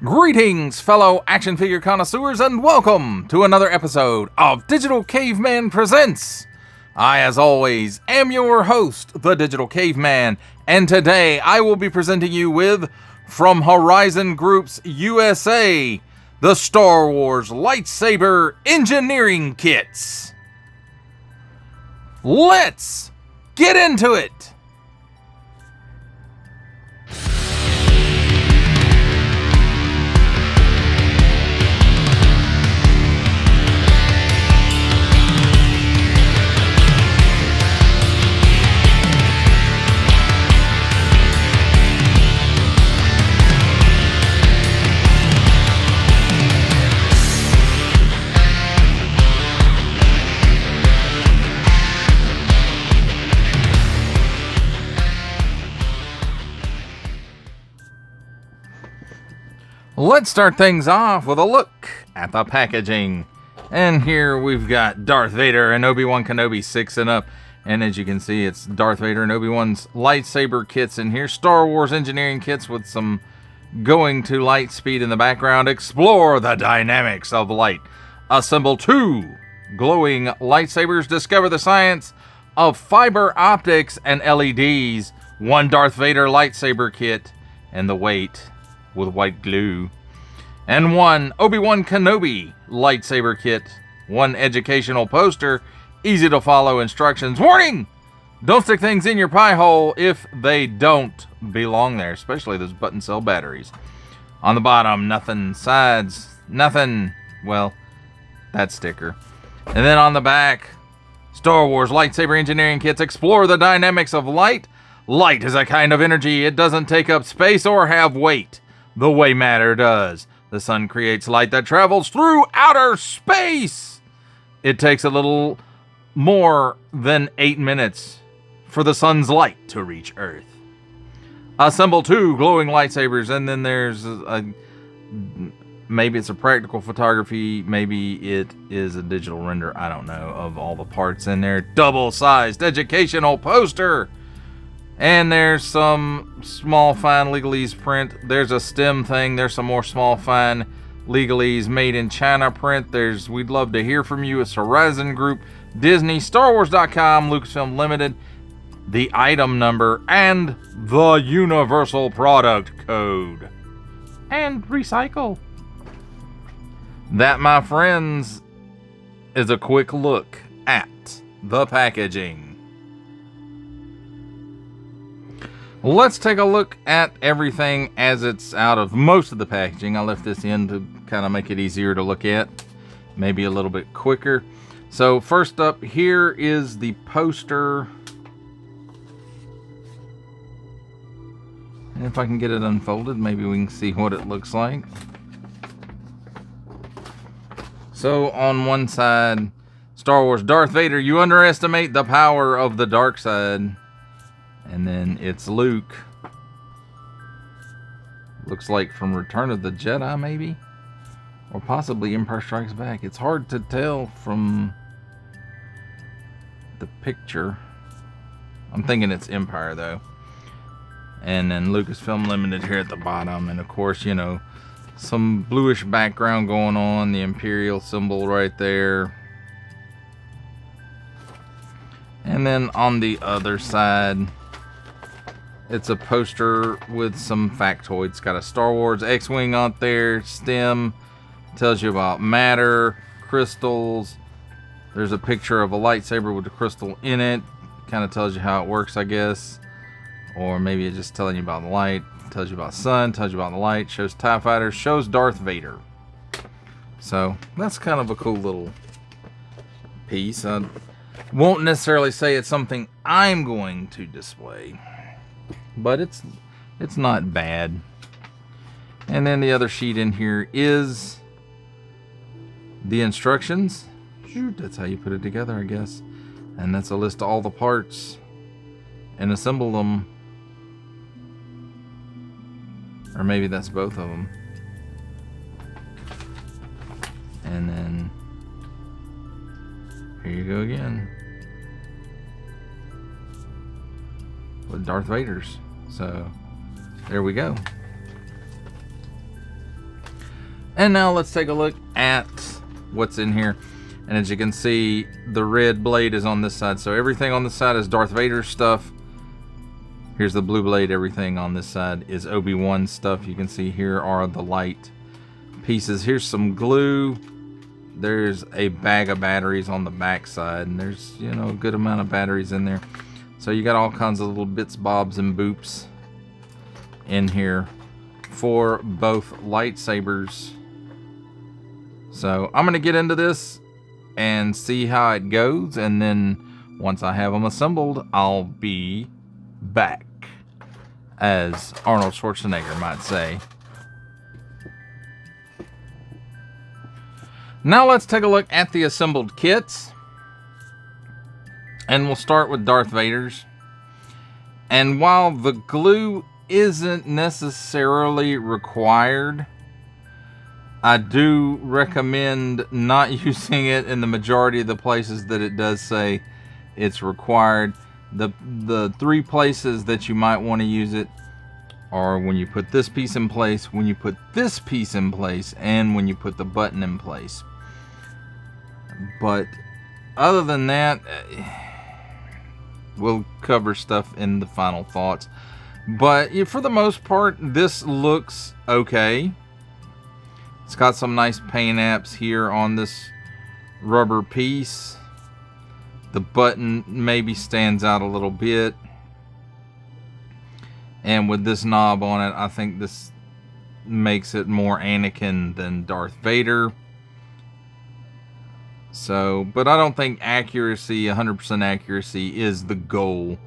Greetings, fellow action figure connoisseurs, and welcome to another episode of Digital Caveman Presents. I, as always, am your host, the Digital Caveman, and today I will be presenting you with, from Horizon Group's USA, the Star Wars Lightsaber Engineering Kits. Let's get into it! Let's start things off with a look at the packaging. And here we've got Darth Vader and Obi-Wan Kenobi 6 and up. And as you can see, it's Darth Vader and Obi-Wan's lightsaber kits in here. Star Wars engineering kits with some going to light speed in the background. Explore the dynamics of light. Assemble 2 glowing lightsabers. Discover the science of fiber optics and LEDs. 1 Darth Vader lightsaber kit and the weight with white glue, and 1 Obi-Wan Kenobi lightsaber kit, 1 educational poster, easy to follow instructions. Warning! Don't stick things in your pie hole if they don't belong there, especially those button cell batteries. On the bottom, nothing. Sides, nothing. Well, that sticker. And then on the back, Star Wars lightsaber engineering kits. Explore the dynamics of light. Light is a kind of energy. It doesn't take up space or have weight the way matter does. The sun creates light that travels through outer space. It takes a little more than 8 minutes for the sun's light to reach Earth. Assemble 2 glowing lightsabers, and then there's maybe it's a practical photography, maybe it is a digital render, I don't know, of all the parts in there. Double-sized educational poster. And there's some small fine legalese print. There's a STEM thing. There's some more small fine legalese made in China print. We'd love to hear from you. It's Horizon Group, Disney, StarWars.com, Lucasfilm Limited, the item number, and the universal product code. And recycle. That, my friends, is a quick look at the packaging. Let's take a look at everything as it's out of most of the packaging. I left this in to kind of make it easier to look at, maybe a little bit quicker. So first up here is the poster. And if I can get it unfolded, maybe we can see what it looks like. So on one side, Star Wars Darth Vader, you underestimate the power of the dark side. And then it's Luke. Looks like from Return of the Jedi, maybe? Or possibly Empire Strikes Back. It's hard to tell from the picture. I'm thinking it's Empire, though. And then Lucasfilm Limited here at the bottom. And of course, you know, some bluish background going on. The Imperial symbol right there. And then on the other side, it's a poster with some factoids. It's got a Star Wars X-Wing on there, STEM, tells you about matter, crystals. There's a picture of a lightsaber with a crystal in it. Kind of tells you how it works, I guess. Or maybe it's just telling you about the light. Tells you about sun, tells you about the light, shows TIE fighters, shows Darth Vader. So that's kind of a cool little piece. I won't necessarily say it's something I'm going to display, but it's not bad. And then the other sheet in here is the instructions. Shoot, that's how you put it together, I guess. And that's a list of all the parts and assemble them. Or maybe that's both of them. And then here you go again with Darth Vader's. So there we go. And now let's take a look at what's in here. And as you can see, the red blade is on this side. So everything on this side is Darth Vader stuff. Here's the blue blade. Everything on this side is Obi-Wan stuff. You can see here are the light pieces. Here's some glue. There's a bag of batteries on the back side. And there's, you know, a good amount of batteries in there. So you got all kinds of little bits, bobs, and boops in here for both lightsabers. So I'm going to get into this and see how it goes, and then once I have them assembled, I'll be back, as Arnold Schwarzenegger might say. Now let's take a look at the assembled kits, and we'll start with Darth Vader's. And while the glue isn't necessarily required, I do recommend not using it in the majority of the places that it does say it's required. The three places that you might want to use it are when you put this piece in place, when you put this piece in place, and when you put the button in place. But other than that, we'll cover stuff in the final thoughts. But for the most part, this looks okay. It's got some nice paint apps here on this rubber piece. The button maybe stands out a little bit. And with this knob on it, I think this makes it more Anakin than Darth Vader. So, but I don't think accuracy, 100% accuracy, is the goal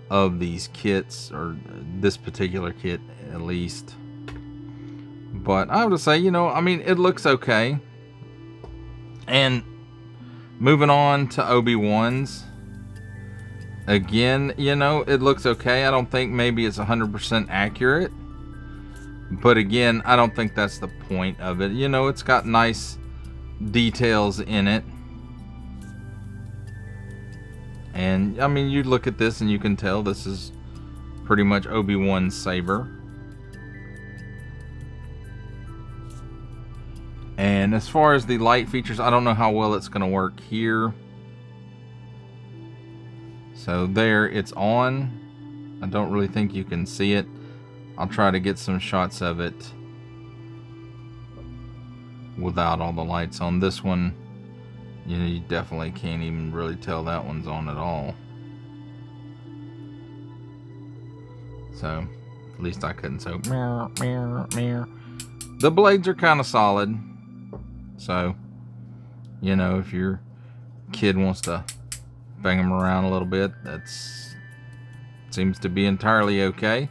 of these kits, or this particular kit at least. But I would say, you know, I mean, it looks okay. And moving on to Obi-Wan's. Again, you know, it looks okay. I don't think maybe it's 100% accurate. But again, I don't think that's the point of it. You know, it's got nice details in it. And, I mean, you look at this and you can tell this is pretty much Obi-Wan's saber. And as far as the light features, I don't know how well it's going to work here. So there, it's on. I don't really think you can see it. I'll try to get some shots of it without all the lights on. This one, you know, you definitely can't even really tell that one's on at all. So, at least I couldn't. So, the blades are kind of solid. So, you know, if your kid wants to bang them around a little bit, that's seems to be entirely okay.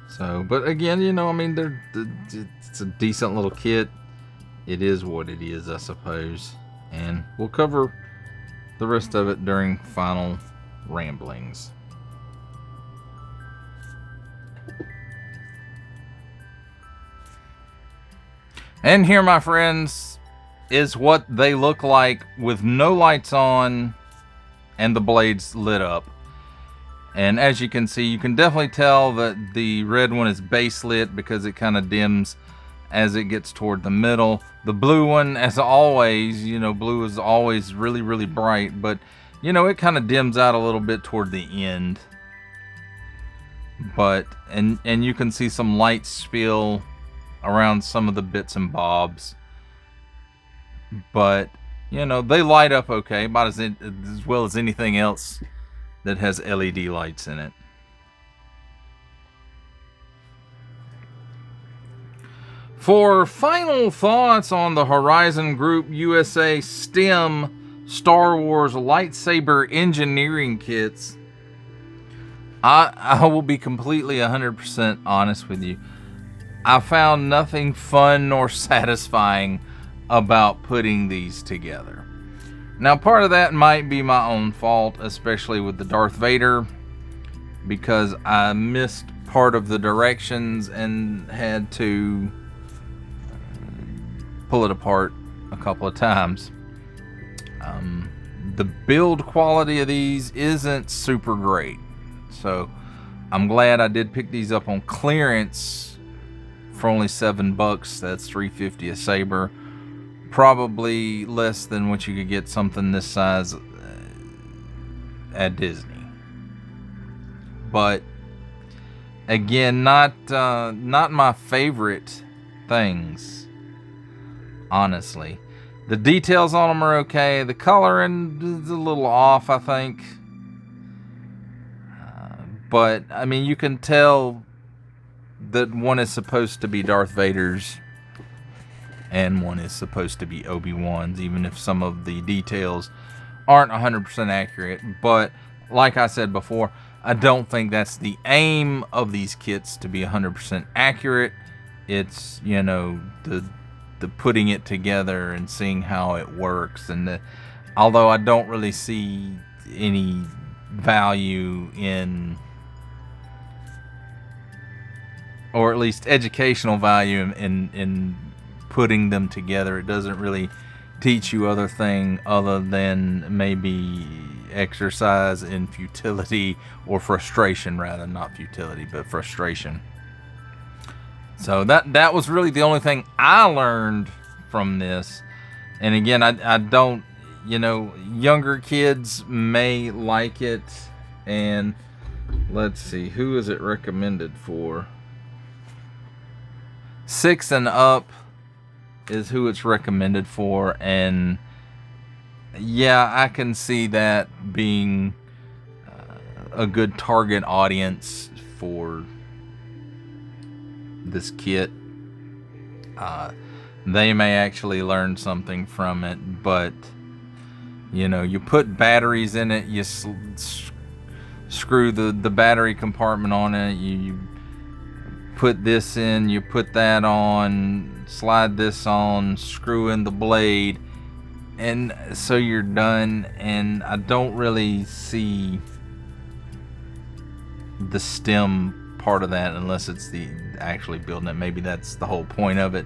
So, but again, you know, I mean, it's a decent little kit. It is what it is, I suppose. And we'll cover the rest of it during final ramblings. And here, my friends, is what they look like with no lights on and the blades lit up. And as you can see, you can definitely tell that the red one is base lit because it kind of dims as it gets toward the middle. The blue one, as always, you know, blue is always really, really bright, but, you know, it kind of dims out a little bit toward the end. But, and you can see some light spill around some of the bits and bobs. But, you know, they light up okay, about as well as anything else that has LED lights in it. For final thoughts on the Horizon Group USA STEM Star Wars lightsaber engineering kits, I will be completely 100% honest with you. I found nothing fun nor satisfying about putting these together. Now, part of that might be my own fault, especially with the Darth Vader, because I missed part of the directions and had to pull it apart a couple of times. The build quality of these isn't super great, so I'm glad I did pick these up on clearance for only $7. That's $3.50 a saber. Probably less than what you could get something this size at Disney. But again, not my favorite things, honestly. The details on them are okay. The coloring is a little off, I think. But, I mean, you can tell that one is supposed to be Darth Vader's and one is supposed to be Obi-Wan's, even if some of the details aren't 100% accurate. But, like I said before, I don't think that's the aim of these kits, to be 100% accurate. It's, you know, the putting it together and seeing how it works. And although I don't really see any value in, or at least educational value in putting them together, it doesn't really teach you other than maybe exercise in futility or frustration, rather, not futility but frustration. So that was really the only thing I learned from this. And again, I don't, you know, younger kids may like it. And let's see, who is it recommended for? 6 and up is who it's recommended for. And yeah, I can see that being a good target audience for this kit. They may actually learn something from it, but you know, you put batteries in it, you screw the battery compartment on it, you put this in, you put that on, slide this on, screw in the blade, and so you're done. And I don't really see the stem part of that unless it's the actually building it. Maybe that's the whole point of it.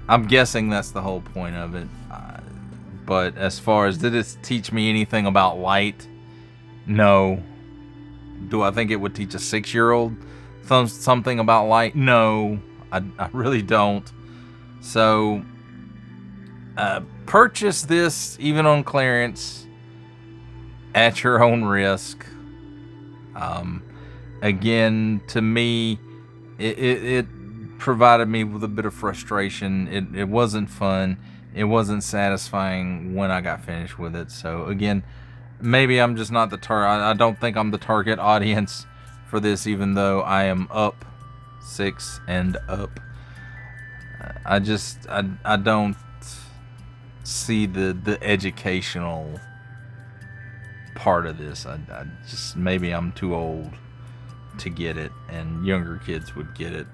I'm guessing that's the whole point of it. But as far as, did it teach me anything about light? No. Do I think it would teach a 6-year-old something about light? No, I really don't. So purchase this even on clearance at your own risk. Again, to me, it provided me with a bit of frustration. It wasn't fun. It wasn't satisfying when I got finished with it. So again, maybe I'm just not the I don't think I'm the target audience for this, even though I am up 6 and up. I don't see the educational part of this. I just, maybe I'm too old to get it, and younger kids would get it,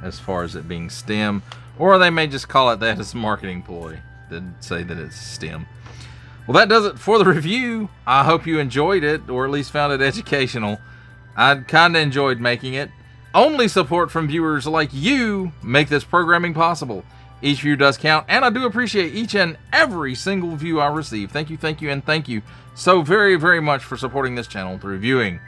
as far as it being STEM, or they may just call it that as a marketing ploy, then say that it's STEM. Well, that does it for the review. I hope you enjoyed it, or at least found it educational. I kind of enjoyed making it. Only support from viewers like you make this programming possible. Each view does count, and I do appreciate each and every single view I receive. Thank you, and thank you so very, very much for supporting this channel through viewing.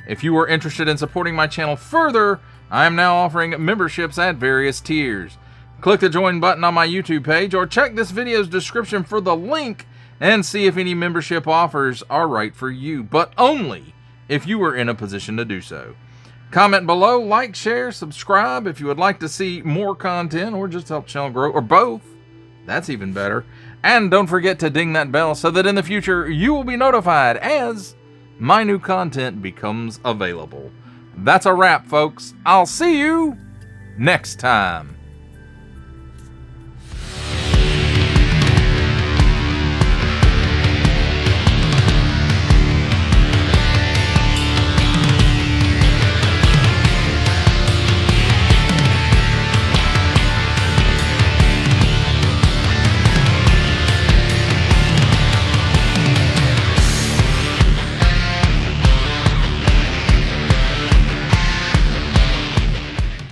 If you are interested in supporting my channel further, I am now offering memberships at various tiers. Click the join button on my YouTube page, or check this video's description for the link and see if any membership offers are right for you, but only if you are in a position to do so. Comment below, like, share, subscribe if you would like to see more content, or just help the channel grow, or both. That's even better. And don't forget to ding that bell so that in the future you will be notified as my new content becomes available. That's a wrap, folks. I'll see you next time.